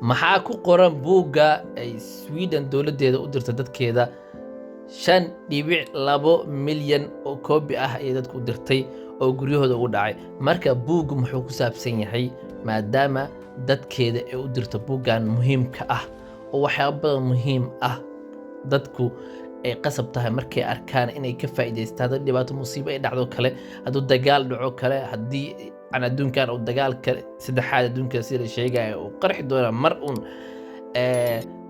maxaa ku qoran buugga ay Sweden dowladdeeda u dirtay dadkeeda 5.2 milyan oo koobi ah ay dadku u dirtay oo guryahooda ugu dhacay. Marka buuggu muxuu ku saabsan yahay maadaama dadkeeda ay u dirto buuggan muhiimka ah oo waxyaabo badan muhiim ah dadku ay qasab tahay markay arkaan inay ka faa'iidaystaan haddii dhibaato musiibo ay dhacdo kale, hadduu dagaal dhaco kale, haddii aan adduunkan uu dagaalka saddexaad adduunka sida la sheegayo uu qarxi doona mar uun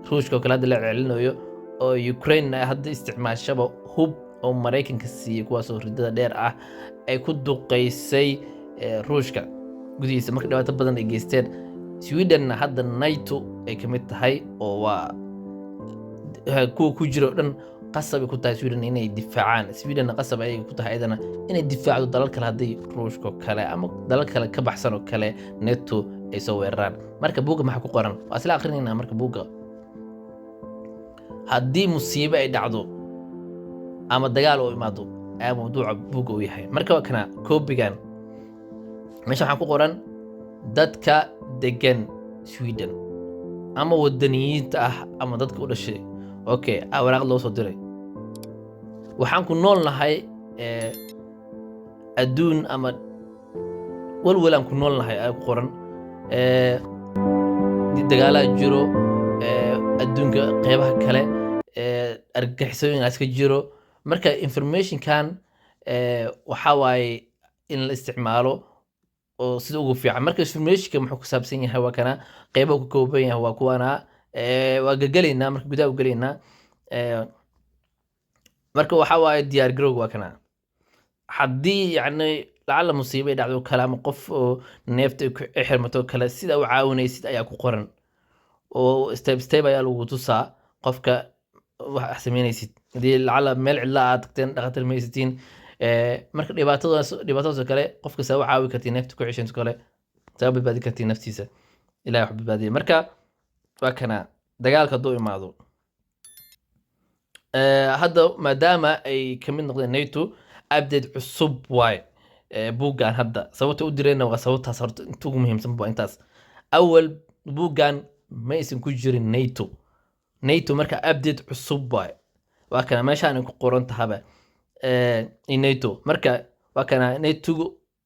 ruushka oo kale hadda la celinayo oo Ukraine hadda isticmaashaba hub oo Mareykanka siiyey kuwaasoo ridada dheer ah ay ku duqeysay ruushka gudihiisa marka dhibaato badan ay geysteen. Sweden hadda NATO ay ka mid tahay oo waa kuwa ku jiro dhan qasab ay ku tahay Sweden inay difaacaan. Sweden qasab ay ku tahay ayadana inay difaacdo dalal kale haddii ruushka kale ama dalal kale ka baxsan oo kale NATO ay soo weeraraan. Marka buugga maxaa ku qoran? Waa isla akhrinayna marka buugga. haddii musiibo ay dhacdo ama dagaal oo imaado ayaa mawduuca buugga uu yahay. Marka waa kana koobigan meesha waxaa ku qoran dadka degan Sweden ama wadaniyiinta ah ama dadka u dhashay. Okay, waraaq loo soo diray. Waxaan ku nool nahay adduun ama walwalaan ku nool nahay ayaa ku qoran. Dagaalaa jiro adduunka qeybaha kale argagixisooyin iska jiro. Marka informationkan waxaa waaye in la isticmaalo oo sida ugu fiican. Marka informationka muxuu ku saabsan yahay waa kana qeybo ku kooban yahay waa kuwana waa gagalaynaa marka gudaha u galaynaa. marka waxaa waaye diyaar garowga waa kana haddii yacni lacala musiibo ay dhacdo kale ama qof oo neefta ay xirmato kale sida u caawinaysid ayaa ku qoran oo step step ayaa lagu tusaa qofka wax sameynaysid. haddii lacala meel cidla aad tagteen dhaqaatiir maysatiin marka dhibaatadaas kale qofka saa u caawi kartiin neefta ku ceshanto kale saa u badbaadi kartiin naftiisa ilaahay wax badbaadiya. marka waa kana dagaalka hadduu imaado hadda maadaama ay ka mid noqdeen NATO update cusub waaye buuggan hadda sababta u dirayna waa sababtaas horta inta ugu muhiimsan waa intaas. awal buuggan ma aysan ku jirin NATO marka update cusub waaye waa kana meeshaan ku qoran tahaba NATO. marka waa kana NATO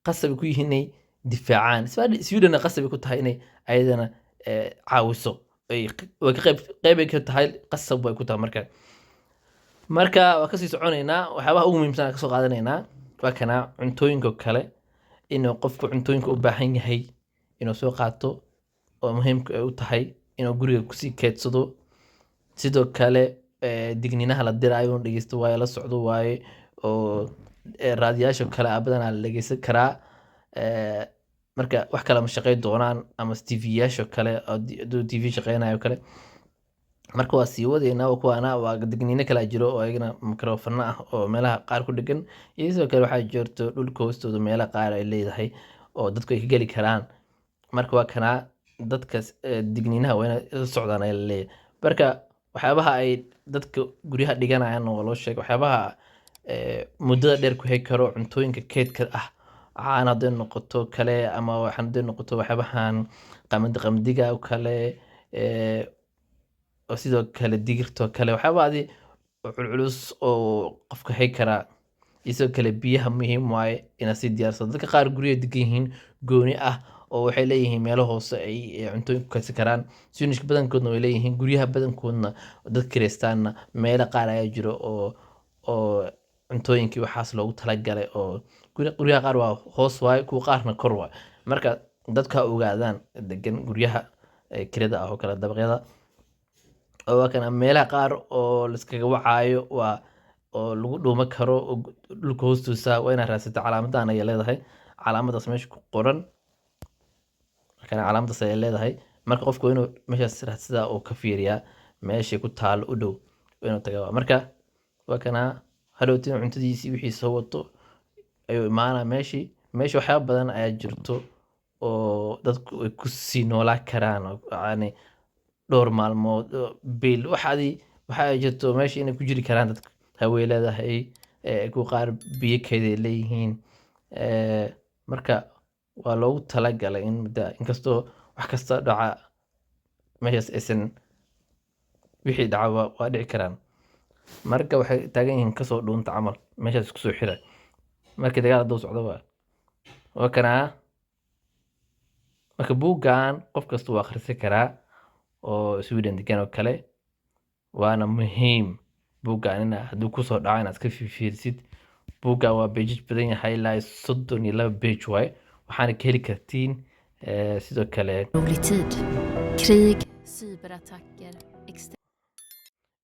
qasab ku yihiin inay difaacaan. Sweden qasab ku tahay inay ayadana caawiso ay qayb ka tahay qasab way ku tahay. marka waa ka sii soconaynaa waxyaabaha ugu muhiimsan ka soo qaadanaynaa waa kana cuntooyinka kale inuu qofku cuntooyinka u baahan yahay inuu soo qaato oo muhiimka ay u tahay inuu guriga ku sii keedsado. sidoo kale digniinaha la diraayo inuu dhegeysto waaye la socdo waaye oo raadiyaasha kale badanaa la dhegeysan karaa. marka wax kale ma shaqeyn doonaan ama TV-yaasha kale oo TV shaqeynayo kale. marka waa sii wadeynaa oo kuwaana waa digniino kala jiro oo ayagana mikrofonna ah oo meelaha qaar ku dhegan iyo sidoo kale waxaa jirto dhulka hoostooda meelaha qaar ay leedahay oo dadku ay ka geli karaan. marka waa kana dadka digniinaha waa inay la socdaan ay leeyahay. marka waxyaabaha ay dadka guryaha dhiganayaan oo loo sheegay waxyaabaha muddada dheer ku hay karo cuntooyinka keedka ah caana hadday noqoto kale ama waxaan hadday noqoto waxyaabahan qamadiga oo kale oo sidoo kale digirto kale waxyaabahaadi culculus oo qofka hay karaa. sidoo kale biyaha muhiim waaye inaad sii diyaarsado. dadka qaar guryaha degan yihiin gooni ah oo waxay leeyihiin meelo hoose ay cuntooyin ku kaydsan karaan. Swedishka badankoodna way leeyihiin guryaha badankoodna dad kireystaanna meelo qaar ayaa jiro oo cuntooyinkii waxaas loogu talagalay oo guryaha qaar waa hoos waaye kuwa qaarna kor waaye. marka dadka ogaadaan degan guryaha kirada ah oo kale dabaqyada oo kana meelaha qaar oo la iskaga wacaayo waa oo lagu dhuuma karo dhulka hoostiisa waa inaad raadsato calaamadan ay leedahay. calaamadaas meesha ku qoran kana calaamadaas ay leedahay. marka qofku inuu meeshaas raadsada oo ka fiiriyaa meesha ku taal u dhow inuu tagaa. marka waa kana hadhowtiin cuntadiisii wixii soo wato ayuu imaanaa meeshii waxyaabo badan ayaa jirto oo dadku ay ku sii noolaa karaan yani dhowr maalmood bil waxaa jirto meesha inay ku jiri karaan dadka hawey leedahay ku qaar biyo keeday leeyihiin. marka waa loogu talagalay in inkastoo wax kasta dhaca meeshaas aysan wixii dhaca waa dhici karaan. Marka waxay taagan yihiin kasoo dhuunta camal meeshaas isku soo xira markii dagaal hadduu socdo waa kanaa. Marka buuggan qof kasta wuu akhrisan karaa oo Sweden degan oo kale, waana muhiim buuggan in hadduu kusoo dhaco inaad iska fiirsid. buuggan waa pages badan yahay ilaa 32 page waaye, waxaana ka heli kartiin sidoo kale orolig tid, krig, cyberattacker,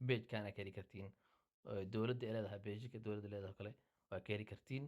page-kana ka heli kartiin dowladda ay leedahay, page-ka dowladda leedahay kale waa ka heli kartiin.